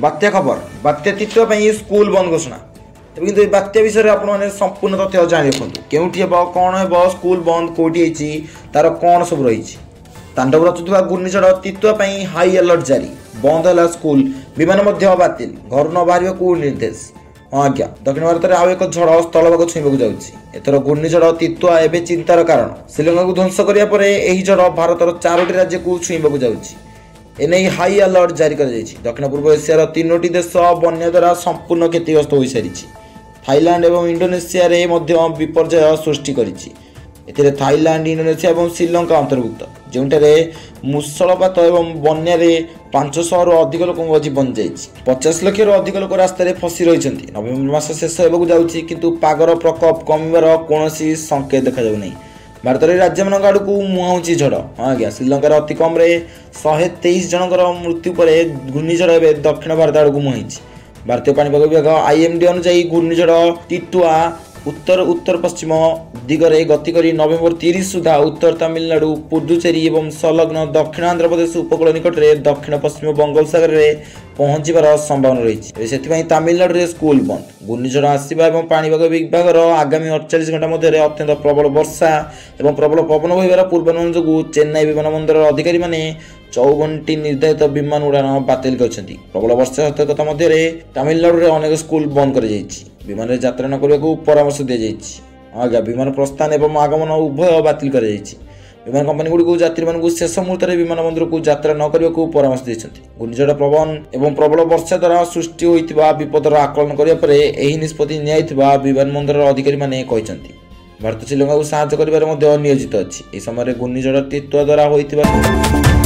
बात्या खबर बात्या तित्वा स्कूल बंद घोषणा तेज कि बात्या विषय में संपूर्ण तथ्य जान रखु के कौन हे स्कूल बंद कौटी तार कौन सब रही तांडव रचुवा घूर्णिझड़ तित्वा हाई अलर्ट जारी बंद है स्कूल विमान बातिल घर न बाहर को निर्देश। हाँ आज्ञा दक्षिण भारत में आउ एक झड़ स्थलभाग छुईवाक जाऊँगी एथर घूर्णिझड़ तित्वा एवं चिंतार कारण श्रीलंका को ध्वंस कराया झड़ भारतर 4टी राज्य को छुईवाक जाऊँगी एने हाई अलर्ट जारी कर दक्षिण पूर्व एशियार 3टी देश बन्या द्वारा संपूर्ण क्षतिग्रस्त हो सारी थाईलैंड और इंडोनेशिया रे मध्य विपर्यय सृष्टि करिछि। थाईलैंड इंडोनेशिया और श्रीलंका अंतर्भुक्त जोंठारे मुसलपात और बन्या 500 रु अधिक लोक जीवन जाइए 50 लाख रु अधिक लोक रास्तार फसी रही नवेम्बर मास शेष होगा जाऊँगी किंतु पागर प्रकोप कमिबार कौन संकेत देखा जाऊना भारत राज्य मान आड़ को मुहाऊँची झड़। हाँ आज्ञा श्रीलंकार अति कम 123 जनकर मृत्यु पर घूर्णिझड़ एवं दक्षिण भारत आड़ को मुहाई। भारतीय पाणीपाग विभाग IMD अनुसार घूर्णिझड़ टिटुआ उत्तर उत्तर पश्चिम दिगरे गति करी नवेम्बर 30 सुधा उत्तर तमिलनाडु पुडुचेरी और संलग्न दक्षिण आंध्र प्रदेश उपकूल निकट में दक्षिण पश्चिम बंगोपसागर में पहुंचबार संभावना रही से तमिलनाडु में स्कूल बंद। घूर्णिझड़ आसवा और पाणीपाग विभाग आगामी 48 घंटा मध्य अत्यंत प्रबल वर्षा और प्रबल पवन बहबार पूर्वानुमान जो चेन्नई विमान बंदर अधिकारी मैंने 54टी निर्धारित विमान उड़ान बातिल करछंती। प्रबल वर्षा सतर्कता मध्य तमिलनाडु में अनेक स्कूल बंद कर विमान यात्रा न करने को परामर्श दी जाएगी। आज्ञा विमान प्रस्थान एवं आगमन उभय बातिल कर विमान कंपनी गुड़ी यात्री मान शेष मुहूर्त विमान बंदर को यात्रा न करने को परामर्श देते। घूर्णिझड़ पवन एवं प्रबल वर्षा द्वारा सृष्टि होता विपदर आकलन करने निष्पत्ति निया विमान बंदर अधिकारी मैंने कहते। भारत श्रीलंका को साहाय्य कर नियोजित अच्छी समय घूर्णिझड़ तित्वा द्वारा होता